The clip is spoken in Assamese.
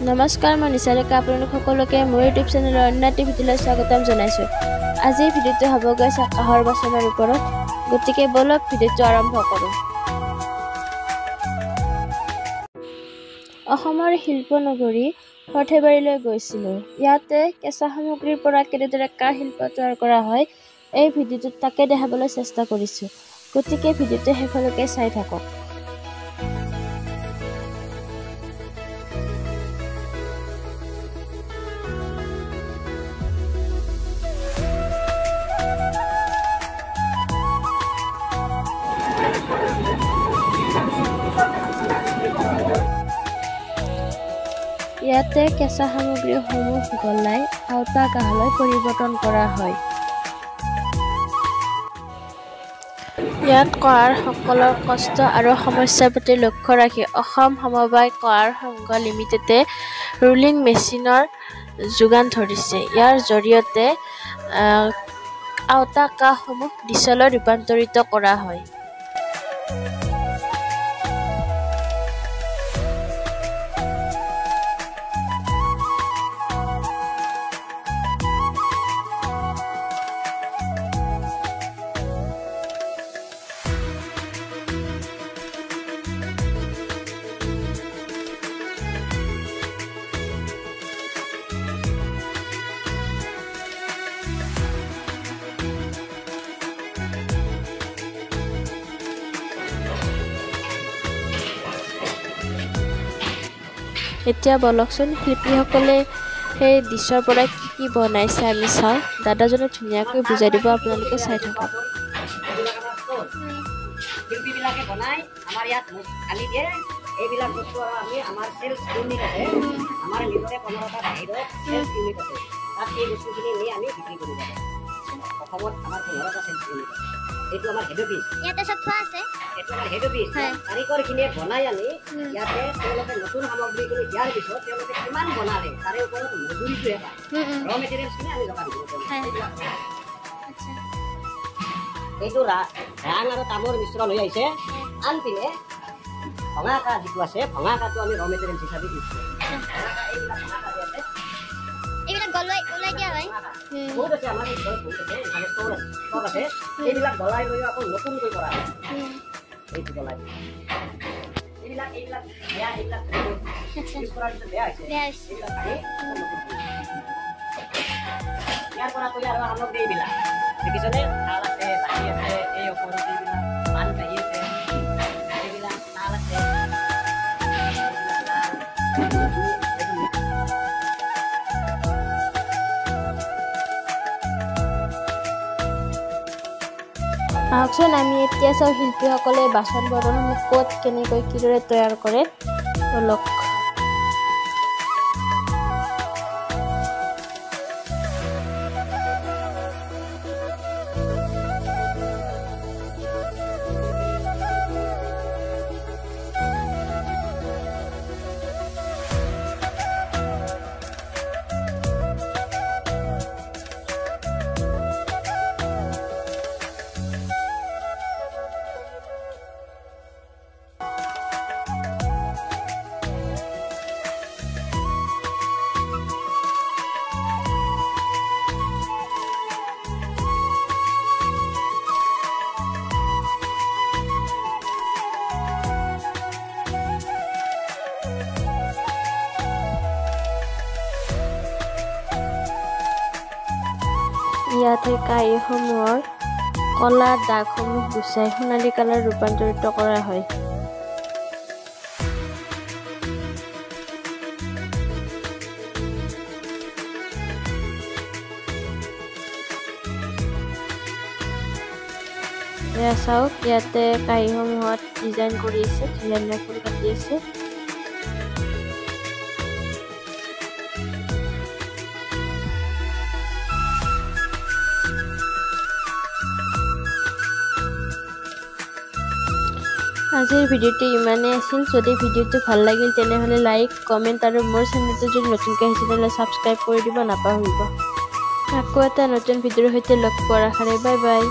নমস্কাৰ, মই নিচাৰিকা। আপোনালোক সকলোকে মোৰ ইউটিউব চেনেলৰ অন্য এটি ভিডিঅ'লৈ স্বাগতম জনাইছোঁ। আজিৰ ভিডিঅ'টো হ'ব গৈছে কাঁহৰ বাচনৰ ওপৰত। গতিকে বলক ভিডিঅ'টো আৰম্ভ কৰোঁ। অসমৰ শিল্পনগৰী সৰ্থেবাৰীলৈ গৈছিলোঁ। ইয়াতে কেঁচা সামগ্ৰীৰ পৰা কেনেদৰে কাঁহ শিল্প তৈয়াৰ কৰা হয় এই ভিডিঅ'টোত তাকে দেখাবলৈ চেষ্টা কৰিছোঁ। গতিকে ভিডিঅ'টো শেষলৈকে চাই থাকক। ইয়াতে কেঁচা সামগ্ৰীসমূহ গলাই আওতা কাঁহলৈ পৰিৱৰ্তন কৰা হয়। ইয়াত কঁহাৰসকলৰ কষ্ট আৰু সমস্যাৰ প্ৰতি লক্ষ্য ৰাখি অসম সমবায় কঁহাৰ সংঘ লিমিটেডে ৰোলিং মেচিনৰ যোগান ধৰিছে। ইয়াৰ জৰিয়তে আওতা কাঁহসমূহ ডিজেললৈ ৰূপান্তৰিত কৰা হয়। এতিয়া বলকচোন শিল্পীসকলে সেই ডিছৰ পৰা কি বনাইছে আমি চাওঁ। দাদাজনে ধুনীয়াকৈ বুজাই দিব, আপোনালোকে চাই থাকক। শিল্পীবিলাকে বনাই আমাৰ ইয়াত খালি দিয়ে। এইবিলাক বস্তু আমি আমাৰ চেলছ ইউনিট আছে, আমাৰ নিজৰে 15টা বাহিৰত চেলছ ইউনিট আছে। তাত এই বস্তুখিনি নি আমি বিক্ৰী কৰিব লাগে। অসমত আমাৰ 15টা চেলছ ইউনিট আছে। এইটো আমাৰ হেড অফিচ। ইয়াতে সব থোৱা আছে। এইটো আমাৰ হেড অফিচ। কাৰিকৰখিনিয়ে বনাই আনি ইয়াতে তেওঁলোকে নতুন সামগ্ৰীখিনি দিয়াৰ পিছত তেওঁলোকে কিমান বনালে তাৰে ওপৰত মজুৰিটোহে পায়। ৰ মেটেৰিয়েলছখিনি আমি যোগান দিব পাৰোঁ। এইটো ৰাং আৰু তামৰ মিশ্ৰণ হৈ আহিছে। আনপিনে ভঙা কাঁহ যিটো আছে, ভঙা কাঁহটো আমি ৰ মেটেৰিয়েলছ হিচাপে ইউজ কৰোঁ। এইবিলাক গলাই ওলাই দিয়া হয়। বহুত আছে আমাৰ ঘৰত, বহুত আছে, এখানে ষ্ট'ৰ আছে। এইবিলাক গলাই লৈ আকৌ নতুনকৈ কৰা হয়। এইটো গলাই এইবিলাক বেয়া, এইবিলাক ইউজ কৰাৰ পিছত বেয়া হৈছে। এইবিলাক আনি ইয়াৰ পৰা তৈয়াৰ হোৱা সামগ্ৰী এইবিলাক দেখিছনে? থাল আছে, বাতি আছে, এই ওপৰত এইবিলাক পাণ কাঁহী আছে, এইবিলাক থাল আছে। আহকচোন আমি এতিয়া চাওঁ শিল্পীসকলে বাচন বৰ্তনসমূহ ক'ত কেনেকৈ কিদৰে তৈয়াৰ কৰে। বলক। ইয়াতে কাঁহীসমূহৰ কলা দাগসমূহ গুচাই সোণালী কালাৰ ৰূপান্তৰিত কৰা হয়। এয়া চাওক, ইয়াতে কাঁহীসমূহত ডিজাইন কৰি আছে, ধুনীয়া ফুল কাটি আছে। আজিৰ ভিডিঅ'টো ইমানেই আছিল। যদি ভিডিঅ'টো ভাল লাগিল তেনেহ'লে লাইক, কমেণ্ট আৰু মোৰ চেনেলটো যদি নতুনকৈ আহিছে তেনেহ'লে ছাবস্ক্ৰাইব কৰি দিব নাপাহৰিব। আকৌ এটা নতুন ভিডিঅ'ৰ সৈতে লগ পোৱাৰ আশাৰে বাই বাই।